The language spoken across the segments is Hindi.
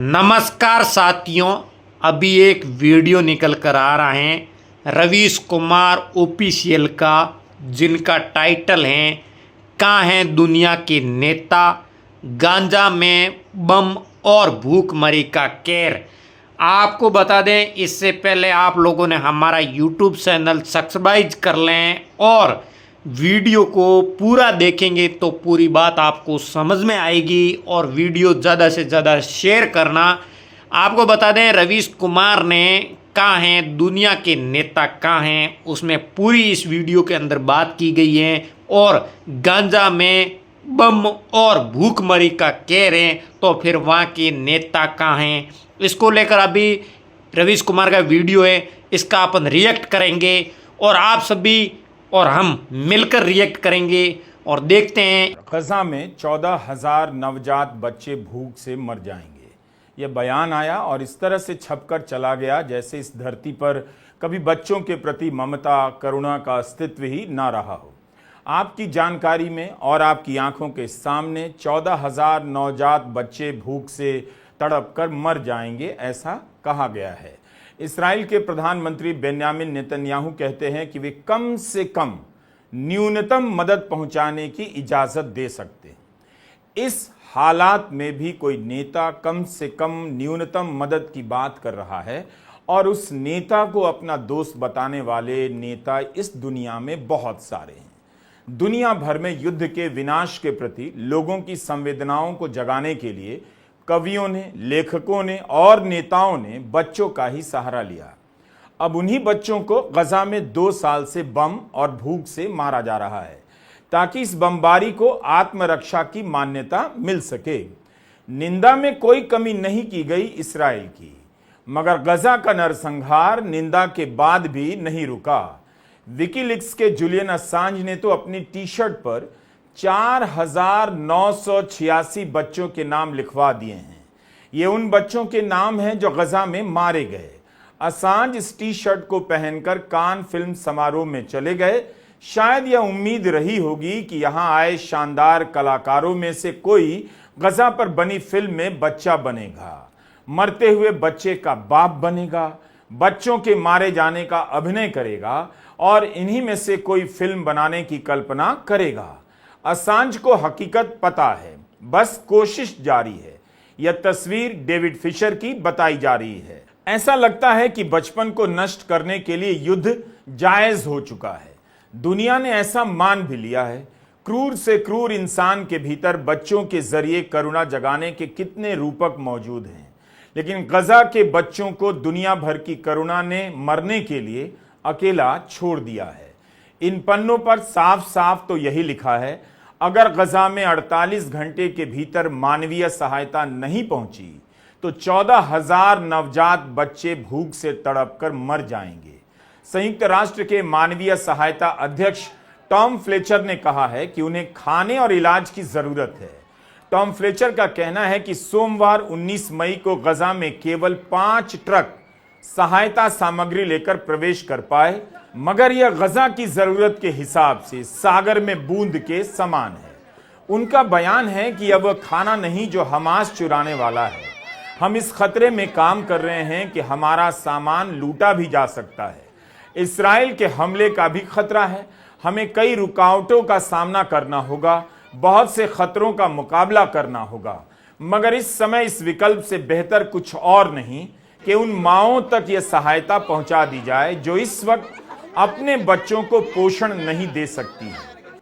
नमस्कार साथियों, अभी एक वीडियो निकल कर आ रहा है रवीश कुमार ऑफिशियल का, जिनका टाइटल है कहाँ हैं दुनिया के नेता, गांजा में बम और भूखमरी का कहर। आपको बता दें, इससे पहले आप लोगों ने हमारा यूट्यूब चैनल सब्सक्राइब कर लें और वीडियो को पूरा देखेंगे तो पूरी बात आपको समझ में आएगी। और वीडियो ज़्यादा से ज़्यादा शेयर करना। आपको बता दें, रवीश कुमार ने कहाँ हैं दुनिया के नेता कहाँ हैं, उसमें पूरी इस वीडियो के अंदर बात की गई है। और गांजा में बम और भूखमरी का कहर है, तो फिर वहाँ के नेता कहाँ हैं, इसको लेकर अभी रवीश कुमार का वीडियो है, इसका अपन रिएक्ट करेंगे और आप सभी और हम मिलकर रिएक्ट करेंगे और देखते हैं। गजा में 14,000 नवजात बच्चे भूख से मर जाएंगे, यह बयान आया और इस तरह से छपकर चला गया जैसे इस धरती पर कभी बच्चों के प्रति ममता करुणा का अस्तित्व ही ना रहा हो। आपकी जानकारी में और आपकी आंखों के सामने 14,000 नवजात बच्चे भूख से तड़प कर मर जाएंगे, ऐसा कहा गया है। इस्राएल के प्रधानमंत्री बेन्यामिन नेतन्याहू कहते हैं कि वे कम से कम न्यूनतम मदद पहुंचाने की इजाजत दे सकते हैं। इस हालात में भी कोई नेता कम से कम न्यूनतम मदद की बात कर रहा है, और उस नेता को अपना दोस्त बताने वाले नेता इस दुनिया में बहुत सारे हैं। दुनिया भर में युद्ध के विनाश के प्रति लोगों की संवेदनाओं को जगाने के लिए कवियों ने, लेखकों ने और नेताओं ने बच्चों का ही सहारा लिया। अब उन्हीं बच्चों को गजा में 2 साल से बम और भूख से मारा जा रहा है, ताकि इस बमबारी को आत्मरक्षा की मान्यता मिल सके। निंदा में कोई कमी नहीं की गई इस्राएल की, मगर गजा का नरसंहार निंदा के बाद भी नहीं रुका। विकीलीक्स के जुलियन असांज ने तो अपनी टी शर्ट पर 4,986 बच्चों के नाम लिखवा दिए हैं। ये उन बच्चों के नाम हैं जो गजा में मारे गए। असांज इस टी शर्ट को पहनकर कान फिल्म समारोह में चले गए। शायद यह उम्मीद रही होगी कि यहां आए शानदार कलाकारों में से कोई गजा पर बनी फिल्म में बच्चा बनेगा, मरते हुए बच्चे का बाप बनेगा, बच्चों के मारे जाने का अभिनय करेगा और इन्हीं में से कोई फिल्म बनाने की कल्पना करेगा। असांज को हकीकत पता है, बस कोशिश जारी है। यह तस्वीर डेविड फिशर की बताई जा रही है। ऐसा लगता है कि बचपन को नष्ट करने के लिए युद्ध जायज हो चुका है। दुनिया ने ऐसा मान भी लिया है। क्रूर से क्रूर इंसान के भीतर बच्चों के जरिए करुणा जगाने के कितने रूपक मौजूद हैं, लेकिन गजा के बच्चों को दुनिया भर की करुणा ने मरने के लिए अकेला छोड़ दिया है। इन पन्नों पर साफ साफ तो यही लिखा है, अगर गजा में 48 घंटे के भीतर मानवीय सहायता नहीं पहुंची तो 14,000 नवजात बच्चे भूख से तड़पकर मर जाएंगे। संयुक्त राष्ट्र के मानवीय सहायता अध्यक्ष टॉम फ्लेचर ने कहा है कि उन्हें खाने और इलाज की जरूरत है। टॉम फ्लेचर का कहना है कि सोमवार 19 मई को गजा में केवल 5 ट्रक सहायता सामग्री लेकर प्रवेश कर पाए, मगर यह गजा की जरूरत के हिसाब से सागर में बूंद के समान है। उनका बयान है कि अब खाना नहीं जो हमास चुराने वाला है। हम इस खतरे में काम कर रहे हैं कि हमारा सामान लूटा भी जा सकता है। इस्राएल के हमले का भी खतरा है। हमें कई रुकावटों का सामना करना होगा, बहुत से खतरों का मुकाबला करना होगा, मगर इस समय इस विकल्प से बेहतर कुछ और नहीं कि उन माओं तक यह सहायता पहुंचा दी जाए जो इस वक्त अपने बच्चों को पोषण नहीं दे सकती है।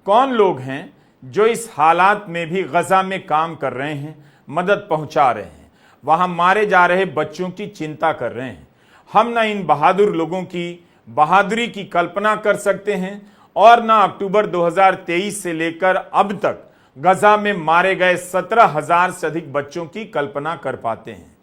कौन लोग हैं जो इस हालात में भी गजा में काम कर रहे हैं, मदद पहुंचा रहे हैं, वहां मारे जा रहे बच्चों की चिंता कर रहे हैं। हम ना इन बहादुर लोगों की बहादुरी की कल्पना कर सकते हैं और ना अक्टूबर 2023 से लेकर अब तक गजा में मारे गए 17,000 से अधिक बच्चों की कल्पना कर पाते हैं।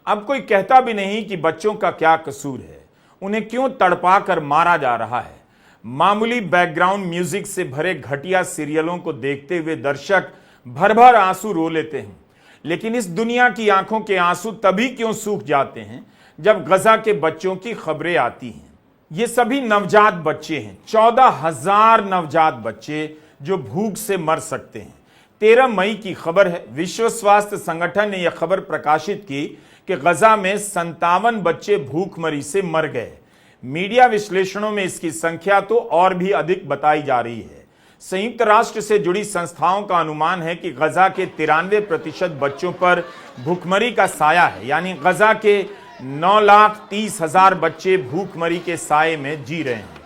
अब कोई कहता भी नहीं कि बच्चों का क्या कसूर है, उन्हें क्यों तड़पा कर मारा जा रहा है। मामूली बैकग्राउंड म्यूजिक से भरे घटिया सीरियलों को देखते हुए दर्शक भर भर आंसू रो लेते हैं, लेकिन इस दुनिया की आंखों के आंसू तभी क्यों सूख जाते हैं जब गजा के बच्चों की खबरें आती हैं। ये सभी नवजात बच्चे हैं, 14,000 नवजात बच्चे जो भूख से मर सकते हैं। 13 मई की खबर है। विश्व स्वास्थ्य संगठन ने यह खबर प्रकाशित की कि गजा में 57 बच्चे भूखमरी से मर गए। मीडिया विश्लेषणों में इसकी संख्या तो और भी अधिक बताई जा रही है। संयुक्त राष्ट्र से जुड़ी संस्थाओं का अनुमान है कि गजा के 93% बच्चों पर भूखमरी का साया है, यानी गजा के 9,30,000 बच्चे भूखमरी के साये में जी रहे हैं।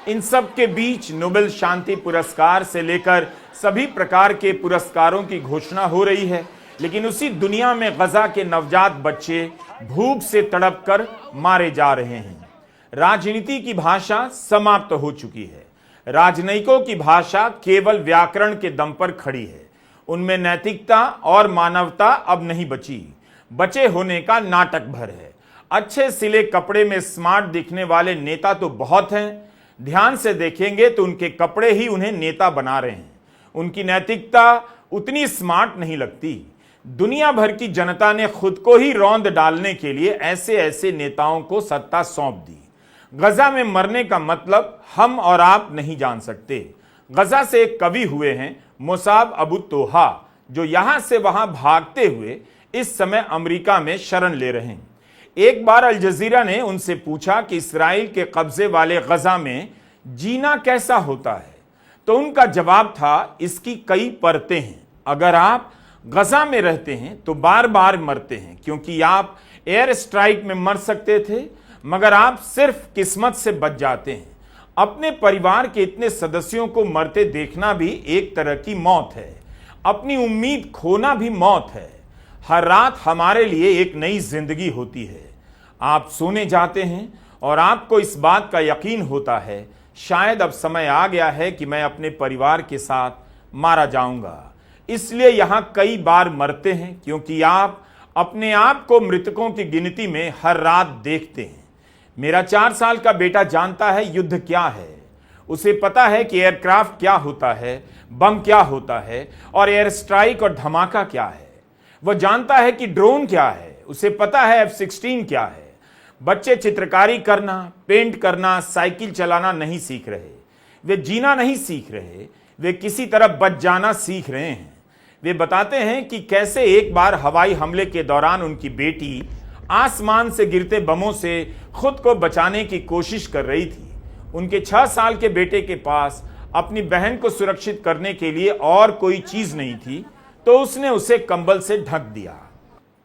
इन सब के बीच नोबेल शांति पुरस्कार से लेकर सभी प्रकार के पुरस्कारों की घोषणा हो रही है, लेकिन उसी दुनिया में गजा के नवजात बच्चे भूख से तड़प कर मारे जा रहे हैं। राजनीति की भाषा समाप्त हो चुकी है। राजनयिकों की भाषा केवल व्याकरण के दम पर खड़ी है। उनमें नैतिकता और मानवता अब नहीं बची। बचे होने का नाटक भर है। अच्छे सिले कपड़े में स्मार्ट दिखने वाले नेता तो बहुत हैं, ध्यान से देखेंगे तो उनके कपड़े ही उन्हें नेता बना रहे हैं। उनकी नैतिकता उतनी स्मार्ट नहीं लगती। दुनिया भर की जनता ने खुद को ही रौंद डालने के लिए ऐसे ऐसे नेताओं को सत्ता सौंप दी। गजा में मरने का मतलब हम और आप नहीं जान सकते। गजा से एक कवि हुए हैं मुसाब अबू तोहा, जो यहां से वहां भागते हुए इस समय अमेरिका में शरण ले रहे हैं। एक बार अल जजीरा ने उनसे पूछा कि इस्राएल के कब्जे वाले गजा में जीना कैसा होता है, तो उनका जवाब था, इसकी कई परतें हैं। अगर आप गजा में रहते हैं तो बार बार मरते हैं, क्योंकि आप एयर स्ट्राइक में मर सकते थे, मगर आप सिर्फ किस्मत से बच जाते हैं। अपने परिवार के इतने सदस्यों को मरते देखना भी एक तरह की मौत है। अपनी उम्मीद खोना भी मौत है। हर रात हमारे लिए एक नई जिंदगी होती है। आप सोने जाते हैं और आपको इस बात का यकीन होता है, शायद अब समय आ गया है कि मैं अपने परिवार के साथ मारा जाऊंगा। इसलिए यहां कई बार मरते हैं, क्योंकि आप अपने आप को मृतकों की गिनती में हर रात देखते हैं। मेरा 4 साल का बेटा जानता है युद्ध क्या है। उसे पता है कि एयरक्राफ्ट क्या होता है, बम क्या होता है और एयर स्ट्राइक और धमाका क्या है। वह जानता है कि ड्रोन क्या है, उसे पता है F-16 क्या है। बच्चे चित्रकारी करना, पेंट करना, साइकिल चलाना नहीं सीख रहे। वे जीना नहीं सीख रहे, वे किसी तरह बच जाना सीख रहे हैं। वे बताते हैं कि कैसे एक बार हवाई हमले के दौरान उनकी बेटी आसमान से गिरते बमों से खुद को बचाने की कोशिश कर रही थी। उनके 6 साल के बेटे के पास अपनी बहन को सुरक्षित करने के लिए और कोई चीज नहीं थी, तो उसने उसे कंबल से ढक दिया।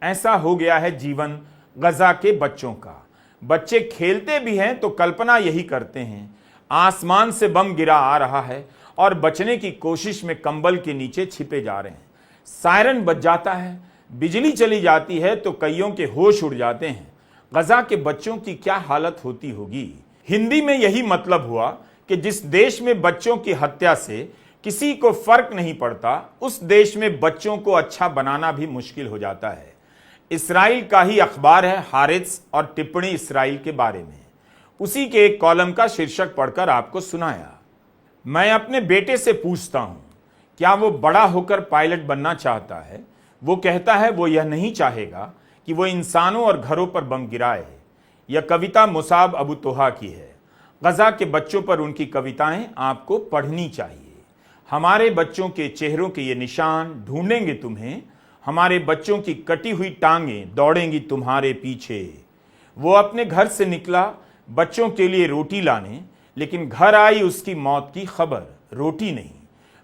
ऐसा हो गया है जीवन गजा के बच्चों का। बच्चे खेलते भी हैं तो कल्पना यही करते हैं, आसमान से बम गिरा आ रहा है और बचने की कोशिश में कंबल के नीचे छिपे जा रहे हैं। सायरन बज जाता है, बिजली चली जाती है तो कईयों के होश उड़ जाते हैं। गजा के बच्चों की क्या हालत होती होगी। हिंदी में यही मतलब हुआ कि जिस देश में बच्चों की हत्या से किसी को फर्क नहीं पड़ता, उस देश में बच्चों को अच्छा बनाना भी मुश्किल हो जाता है। इस्राइल का ही अखबार है हारित्स और टिप्पणी इस्राइल के बारे में। उसी के एक कॉलम का शीर्षक पढ़कर आपको सुनाया। मैं अपने बेटे से पूछता हूं, क्या वो बड़ा होकर पायलट बनना चाहता है? वो कहता है वो यह नहीं चाहेगा कि वो इंसानों और घरों पर बम गिराए। यह कविता मुसाब अबू तोहा की है। गजा के बच्चों पर उनकी कविताएं आपको पढ़नी चाहिए। हमारे बच्चों के चेहरों के ये निशान ढूंढेंगे तुम्हें, हमारे बच्चों की कटी हुई टांगें दौड़ेंगी तुम्हारे पीछे। वो अपने घर से निकला बच्चों के लिए रोटी लाने, लेकिन घर आई उसकी मौत की खबर। रोटी नहीं,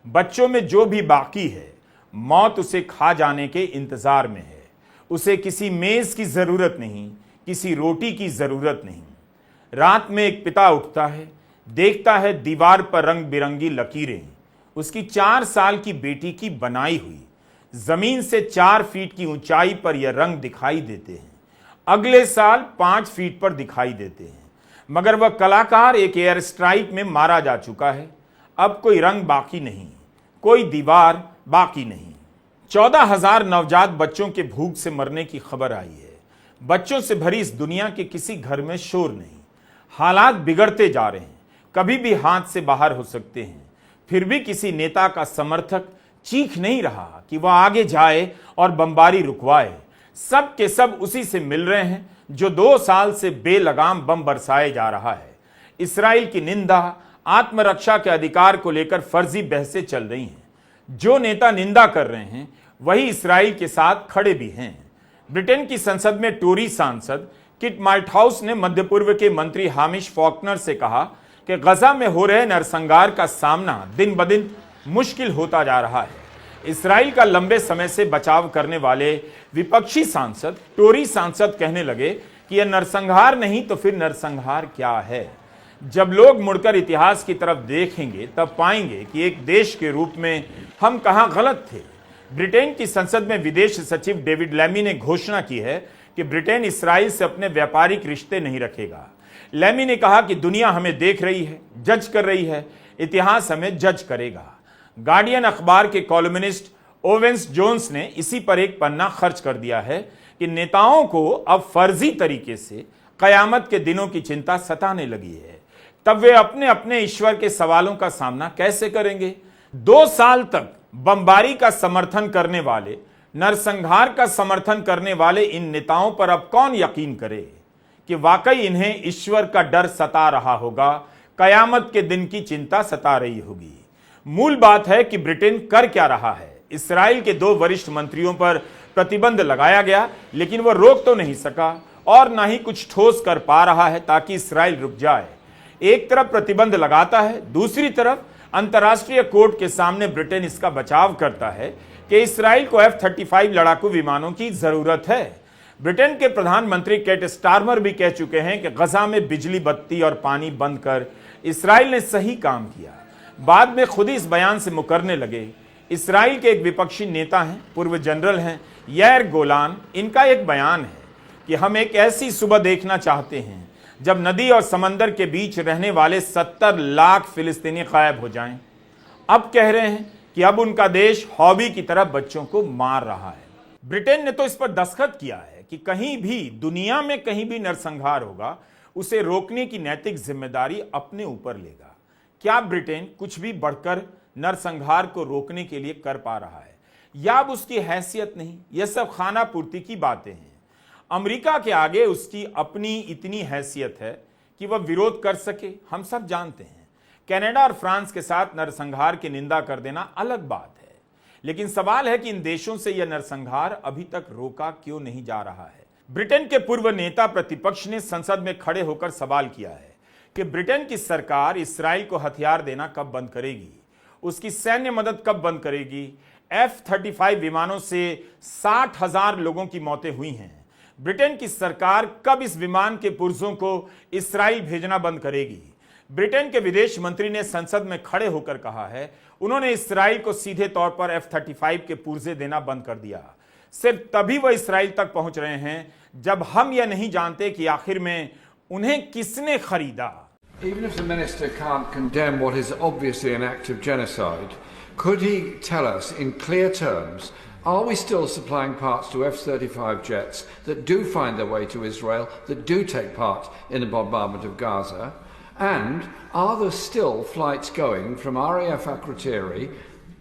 बच्चों में जो भी बाकी है, मौत उसे खा जाने के इंतजार में है। उसे किसी मेज की जरूरत नहीं, किसी रोटी की जरूरत नहीं। रात में एक पिता उठता है, देखता है दीवार पर रंग बिरंगी लकीरें, उसकी 4 साल की बेटी की बनाई हुई। जमीन से 4 फीट की ऊंचाई पर यह रंग दिखाई देते हैं। अगले साल 5 फीट पर दिखाई देते हैं, मगर वह कलाकार एक एयर स्ट्राइक में मारा जा चुका है। अब कोई रंग बाकी नहीं, कोई दीवार बाकी नहीं। 14,000 नवजात बच्चों के भूख से मरने की खबर आई है। बच्चों से भरी इस दुनिया के किसी घर में शोर नहीं। हालात बिगड़ते जा रहे हैं, कभी भी हाथ से बाहर हो सकते हैं। फिर भी किसी नेता का समर्थक चीख नहीं रहा कि वह आगे जाए और बमबारी रुकवाए। सब के सब उसी से मिल रहे हैं जो 2 साल से बेलगाम बम बरसाए जा रहा है। इस्राइल की निंदा, आत्मरक्षा के अधिकार को लेकर फर्जी बहसें चल रही हैं। जो नेता निंदा कर रहे हैं वही इस्राइल के साथ खड़े भी हैं। ब्रिटेन की संसद में टोरी सांसद किट माल्टहाउस ने मध्य पूर्व के मंत्री हामिश फॉकनर से कहा कि गजा में हो रहे नरसंहार का सामना दिन ब दिन मुश्किल होता जा रहा है। इसराइल का लंबे समय से बचाव करने वाले विपक्षी सांसद टोरी सांसद कहने लगे कि यह नरसंहार नहीं तो फिर नरसंहार क्या है। जब लोग मुड़कर इतिहास की तरफ देखेंगे तब पाएंगे कि एक देश के रूप में हम कहां गलत थे। ब्रिटेन की संसद में विदेश सचिव डेविड लैमी ने घोषणा की है कि ब्रिटेन इसराइल से अपने व्यापारिक रिश्ते नहीं रखेगा। लैमी ने कहा कि दुनिया हमें देख रही है, जज कर रही है, इतिहास हमें जज करेगा। गार्डियन अखबार के कॉलमनिस्ट ओवेंस जोन्स ने इसी पर एक पन्ना खर्च कर दिया है कि नेताओं को अब फर्जी तरीके से कयामत के दिनों की चिंता सताने लगी है। तब वे अपने अपने ईश्वर के सवालों का सामना कैसे करेंगे? 2 साल तक बमबारी का समर्थन करने वाले, नरसंहार का समर्थन करने वाले इन नेताओं पर अब कौन यकीन करे कि वाकई इन्हें ईश्वर का डर सता रहा होगा, कयामत के दिन की चिंता सता रही होगी। मूल बात है कि ब्रिटेन कर क्या रहा है। इसराइल के 2 वरिष्ठ मंत्रियों पर प्रतिबंध लगाया गया, लेकिन वह रोक तो नहीं सका और ना ही कुछ ठोस कर पा रहा है ताकि इसराइल रुक जाए। एक तरफ प्रतिबंध लगाता है, दूसरी तरफ अंतर्राष्ट्रीय कोर्ट के सामने ब्रिटेन इसका बचाव करता है कि इसराइल को F-35 लड़ाकू विमानों की जरूरत है। ब्रिटेन के प्रधानमंत्री केट स्टारमर भी कह चुके हैं कि गजा में बिजली, बत्ती और पानी बंद कर इसराइल ने सही काम किया। बाद में खुद ही इस बयान से मुकरने लगे। इसराइल के एक विपक्षी नेता हैं, पूर्व जनरल हैं, यार गोलान। इनका एक बयान है कि हम एक ऐसी सुबह देखना चाहते हैं जब नदी और समंदर के बीच रहने वाले 70 लाख फिलिस्तीनी गायब हो जाएं। अब कह रहे हैं कि अब उनका देश हॉबी की तरह बच्चों को मार रहा है। ब्रिटेन ने तो इस पर दस्तखत किया है कि कहीं भी दुनिया में कहीं भी नरसंहार होगा, उसे रोकने की नैतिक जिम्मेदारी अपने ऊपर लेगा। क्या ब्रिटेन कुछ भी बढ़कर नरसंहार को रोकने के लिए कर पा रहा है, या अब उसकी हैसियत नहीं? यह सब खाना पूर्ति की बातें हैं। अमेरिका के आगे उसकी अपनी इतनी हैसियत है कि वह विरोध कर सके, हम सब जानते हैं। कनाडा और फ्रांस के साथ नरसंहार की निंदा कर देना अलग बात है, लेकिन सवाल है कि इन देशों से यह नरसंहार अभी तक रोका क्यों नहीं जा रहा है। ब्रिटेन के पूर्व नेता प्रतिपक्ष ने संसद में खड़े होकर सवाल किया है कि ब्रिटेन की सरकार इसराइल को हथियार देना कब बंद करेगी, उसकी सैन्य मदद कब बंद करेगी। F-35 विमानों से 60,000 लोगों की मौतें हुई हैं। ब्रिटेन की सरकार कब इस विमान के पुर्जों को इसराइल भेजना बंद करेगी। ब्रिटेन के विदेश मंत्री ने संसद में खड़े होकर कहा है, उन्होंने इसराइल को सीधे तौर पर F-35 के पुर्जे देना बंद कर दिया। सिर्फ तभी वह इसराइल तक पहुंच रहे हैं जब हम यह नहीं जानते कि आखिर में उन्हें किसने खरीदा। Even if the minister can't condemn what is obviously an act of genocide, could he tell us in clear terms, are we still supplying parts to F-35 jets that do find their way to Israel, that do take part in the bombardment of Gaza? And are there still flights going from RAF Akrotiri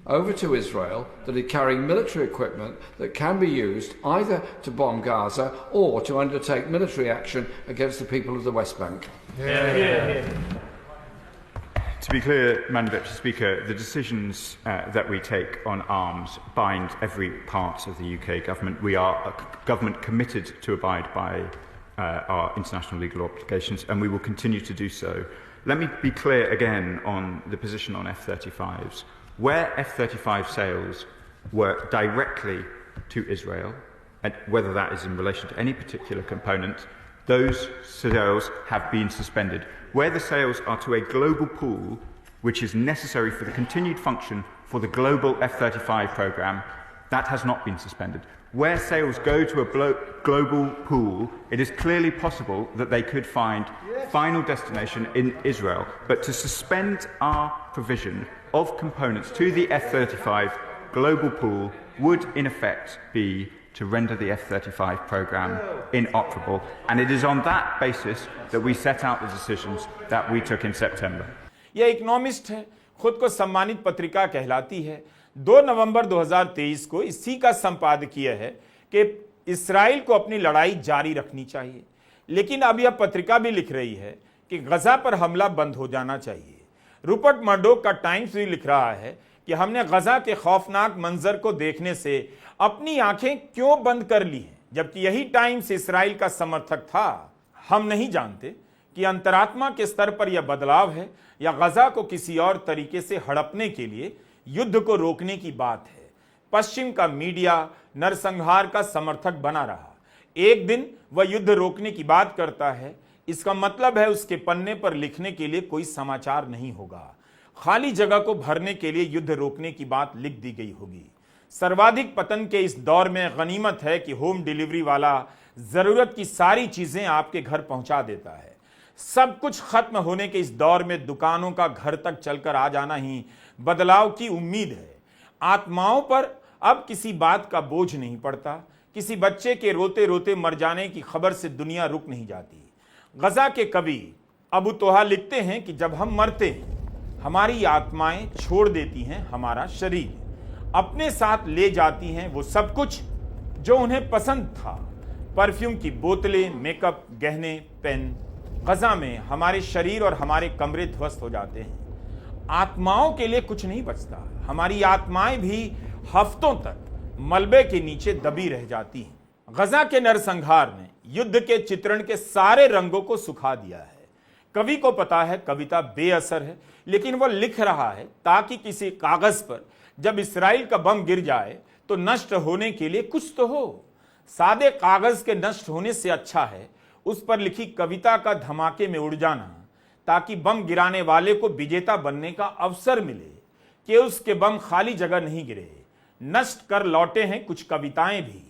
over to Israel that are carrying military equipment that can be used either to bomb Gaza or to undertake military action against the people of the West Bank? To be clear, Madam Deputy Speaker, the decisions that we take on arms bind every part of the UK government. We are a government committed to abide by our international legal obligations, and we will continue to do so. Let me be clear again on the position on F-35s. Where F-35 sales were directly to Israel, and whether that is in relation to any particular component, those sales have been suspended. Where the sales are to a global pool, which is necessary for the continued function for the global F-35 programme, that has not been suspended. Where sales go to a global pool, it is clearly possible that they could find final destination in Israel. But to suspend our provision of components to the F-35 global pool would in effect be to render the F-35 programme inoperable. And it is on that basis that we set out the decisions that we took in September. यह इकोनॉमिस्ट है, खुद को सम्मानित पत्रिका कहलाती है। 2 नवंबर 2023 को इसी का संपादकीय है कि इसराइल को अपनी लड़ाई जारी रखनी चाहिए, लेकिन अब यह पत्रिका भी लिख रही है कि गजा पर हमला बंद हो जाना चाहिए। रूपर्ट मर्डोक का टाइम्स भी लिख रहा है कि हमने गजा के खौफनाक मंजर को देखने से अपनी आंखें क्यों बंद कर ली हैं। जबकि यही टाइम्स इस्राइल का समर्थक था। हम नहीं जानते कि अंतरात्मा के स्तर पर यह बदलाव है या गजा को किसी और तरीके से हड़पने के लिए युद्ध को रोकने की बात है। पश्चिम का मीडिया नरसंहार का समर्थक बना रहा। एक दिन वह युद्ध रोकने की बात करता है, इसका मतलब है उसके पन्ने पर लिखने के लिए कोई समाचार नहीं होगा। खाली जगह को भरने के लिए युद्ध रोकने की बात लिख दी गई होगी। सर्वाधिक पतन के इस दौर में गनीमत है कि होम डिलीवरी वाला जरूरत की सारी चीजें आपके घर पहुंचा देता है। सब कुछ खत्म होने के इस दौर में दुकानों का घर तक चलकर आ जाना ही बदलाव की उम्मीद है। आत्माओं पर अब किसी बात का बोझ नहीं पड़ता। किसी बच्चे के रोते रोते मर जाने की खबर से दुनिया रुक नहीं जाती। गजा के कवि अबू तोहा लिखते हैं कि जब हम मरते हैं हमारी आत्माएं छोड़ देती हैं हमारा शरीर, अपने साथ ले जाती हैं वो सब कुछ जो उन्हें पसंद था। परफ्यूम की बोतलें, मेकअप, गहने, पेन। गजा में हमारे शरीर और हमारे कमरे ध्वस्त हो जाते हैं। आत्माओं के लिए कुछ नहीं बचता। हमारी आत्माएं भी हफ्तों तक मलबे के नीचे दबी रह जाती हैं। गजा के नरसंहार ने युद्ध के चित्रण के सारे रंगों को सुखा दिया है। कवि को पता है कविता बेअसर है, लेकिन वह लिख रहा है ताकि किसी कागज पर जब इस्राइल का बम गिर जाए तो नष्ट होने के लिए कुछ तो हो। सादे कागज के नष्ट होने से अच्छा है उस पर लिखी कविता का धमाके में उड़ जाना, ताकि बम गिराने वाले को विजेता बनने का अवसर मिले कि उसके बम खाली जगह नहीं गिरे। नष्ट कर लौटे हैं कुछ कविताएं भी।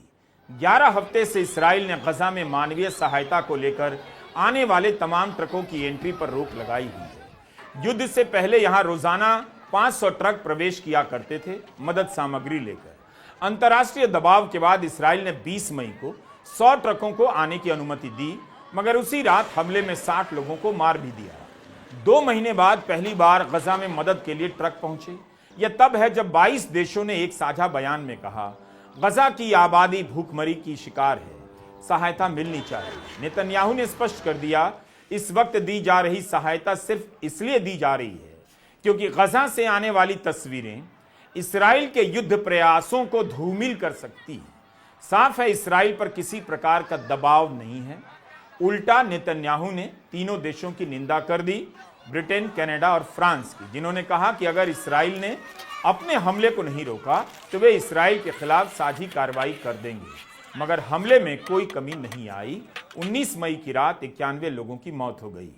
11 हफ्ते से इस्राइल ने गजा में मानवीय सहायता को लेकर आने वाले तमाम ट्रकों की एंट्री पर रोक लगाई हुई है। युद्ध से पहले यहां रोजाना 500 ट्रक प्रवेश किया करते थे मदद सामग्री लेकर। अंतर्राष्ट्रीय दबाव के बाद इस्राइल ने 20 मई को 100 ट्रकों को आने की अनुमति दी, मगर उसी रात हमले में 60 लोगों को मार भी दिया। 2 महीने बाद पहली बार गजा में मदद के लिए ट्रक पहुंचे। यह तब है जब 22 देशों ने एक साझा बयान में कहा, गजा की आबादी भूखमरी की शिकार है, सहायता मिलनी चाहिए। नेतन्याहू ने स्पष्ट कर दिया, इस वक्त दी जा रही सहायता सिर्फ इसलिए दी जा रही है क्योंकि गजा से आने वाली तस्वीरें इस्राइल के युद्ध प्रयासों को धूमिल कर सकती हैं। साफ है इस्राइल पर किसी प्रकार का दबाव नहीं है। उल्टा नेतन्याहू ने तीनों देशों की निंदा कर दी, ब्रिटेन, कनाडा और फ्रांस की, जिन्होंने कहा कि अगर इस्राइल ने अपने हमले को नहीं रोका तो वे इस्राइल के खिलाफ साझी कार्रवाई कर देंगे। मगर हमले में कोई कमी नहीं आई। 19 मई की रात 91 लोगों की मौत हो गई।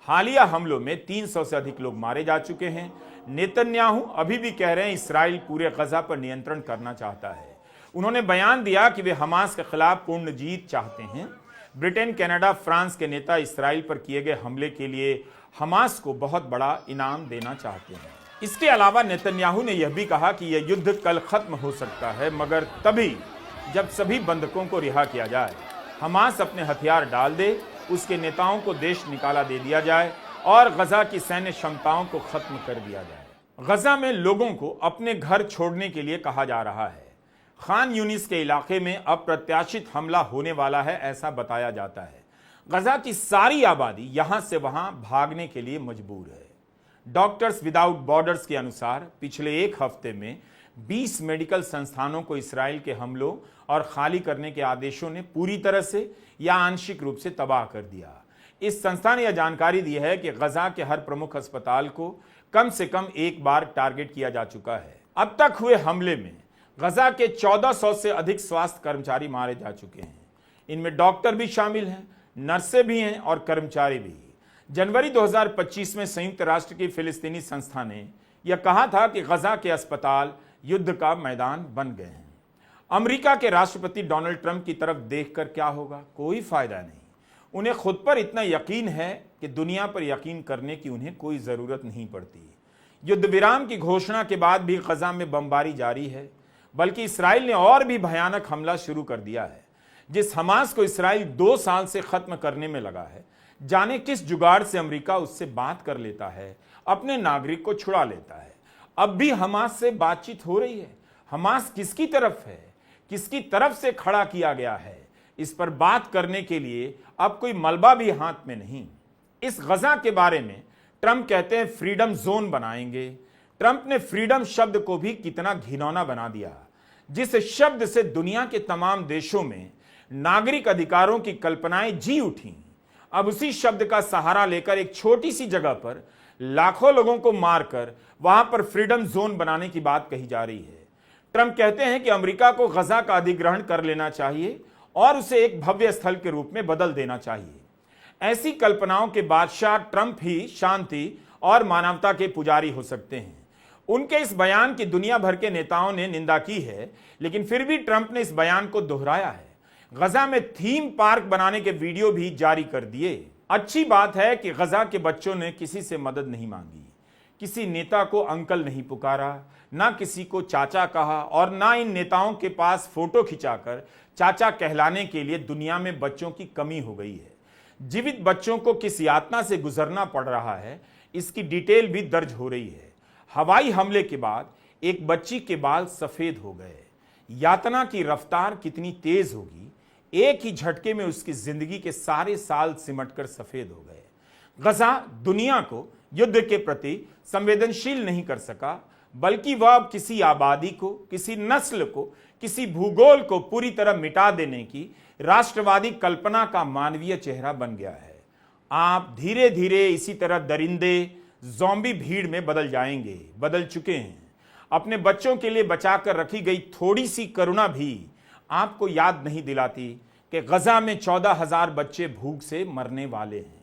हालिया हमलों में 300 से अधिक लोग मारे जा चुके हैं। नेतन्याहू अभी भी कह रहे हैं इस्राइल पूरे गजा पर नियंत्रण करना चाहता है। उन्होंने बयान दिया कि वे हमास के खिलाफ पूर्ण जीत चाहते हैं। ब्रिटेन, कनाडा, फ्रांस के नेता इस्राइल पर किए गए हमले के लिए हमास को बहुत बड़ा इनाम देना चाहते हैं। इसके अलावा नेतन्याहू ने यह भी कहा कि यह युद्ध कल खत्म हो सकता है, मगर तभी जब सभी बंधकों को रिहा किया जाए, हमास अपने हथियार डाल दे, उसके नेताओं को देश निकाला दे दिया जाए और गजा की सैन्य क्षमताओं को खत्म कर दिया जाए। गजा में लोगों को अपने घर छोड़ने के लिए कहा जा रहा है। खान यूनिस के इलाके में अप्रत्याशित हमला होने वाला है, ऐसा बताया जाता है। गजा की सारी आबादी यहां से वहां भागने के लिए मजबूर है। डॉक्टर्स विदाउट बॉर्डर्स के अनुसार पिछले एक हफ्ते में 20 मेडिकल संस्थानों को इस्राइल के हमलों और खाली करने के आदेशों ने पूरी तरह से या आंशिक रूप से तबाह कर दिया। इस संस्था ने यह जानकारी दी है कि गजा के हर प्रमुख अस्पताल को कम से कम एक बार टारगेट किया जा चुका है। अब तक हुए हमले में गजा के 1400 से अधिक स्वास्थ्य कर्मचारी मारे जा चुके हैं। इनमें डॉक्टर भी शामिल हैं, नर्सें भी हैं और कर्मचारी भी। जनवरी 2025 में संयुक्त राष्ट्र की फिलिस्तीनी संस्था ने यह कहा था कि गजा के अस्पताल युद्ध का मैदान बन गए हैं। अमेरिका के राष्ट्रपति डोनाल्ड ट्रंप की तरफ देखकर क्या होगा? कोई फायदा नहीं। उन्हें खुद पर इतना यकीन है कि दुनिया पर यकीन करने की उन्हें कोई जरूरत नहीं पड़ती। युद्ध विराम की घोषणा के बाद भी गजा में बमबारी जारी है, बल्कि इस्राइल ने और भी भयानक हमला शुरू कर दिया है। जिस हमास को इस्राइल 2 साल से खत्म करने में लगा है, जाने किस जुगाड़ से अमेरिका उससे बात कर लेता है, अपने नागरिक को छुड़ा लेता है। अब भी हमास से बातचीत हो रही है। हमास किसकी तरफ है, किसकी तरफ से खड़ा किया गया है, इस पर बात करने के लिए अब कोई मलबा भी हाथ में नहीं। इस गजा के बारे में ट्रंप कहते हैं फ्रीडम जोन बनाएंगे। ट्रंप ने फ्रीडम शब्द को भी कितना घिनौना बना दिया, जिस शब्द से दुनिया के तमाम देशों में नागरिक अधिकारों की कल्पनाएं जी उठी। अब उसी शब्द का सहारा लेकर एक छोटी सी जगह पर लाखों लोगों को मारकर वहां पर फ्रीडम जोन बनाने की बात कही जा रही है। ट्रंप कहते हैं कि अमेरिका को गजा का अधिग्रहण कर लेना चाहिए और उसे एक भव्य स्थल के रूप में बदल देना चाहिए। ऐसी कल्पनाओं के बादशाह ट्रंप ही शांति और मानवता के पुजारी हो सकते हैं। उनके इस बयान की दुनिया भर के नेताओं ने निंदा की है, लेकिन फिर भी ट्रंप ने इस बयान को दोहराया है। गजा में थीम पार्क बनाने के वीडियो भी जारी कर दिए। अच्छी बात है कि गजा के बच्चों ने किसी से मदद नहीं मांगी, किसी नेता को अंकल नहीं पुकारा, ना किसी को चाचा कहा और ना इन नेताओं के पास फोटो खिंचाकर चाचा कहलाने के लिए दुनिया में बच्चों की कमी हो गई है। जीवित बच्चों को किस यातना से गुजरना पड़ रहा है, इसकी डिटेल भी दर्ज हो रही है। हवाई हमले के बाद एक बच्ची के बाल सफेद हो गए। यातना की रफ्तार कितनी तेज होगी, एक ही झटके में उसकी जिंदगी के सारे साल सिमटकर सफेद हो गए। गजा दुनिया को युद्ध के प्रति संवेदनशील नहीं कर सका, बल्कि वह अब किसी आबादी को, किसी नस्ल को, किसी भूगोल को पूरी तरह मिटा देने की राष्ट्रवादी कल्पना का मानवीय चेहरा बन गया है। आप धीरे धीरे इसी तरह दरिंदे ज़ॉम्बी भीड़ में बदल जाएंगे, बदल चुके हैं। अपने बच्चों के लिए बचाकर रखी गई थोड़ी सी करुणा भी आपको याद नहीं दिलाती कि गजा में 14,000 बच्चे भूख से मरने वाले हैं।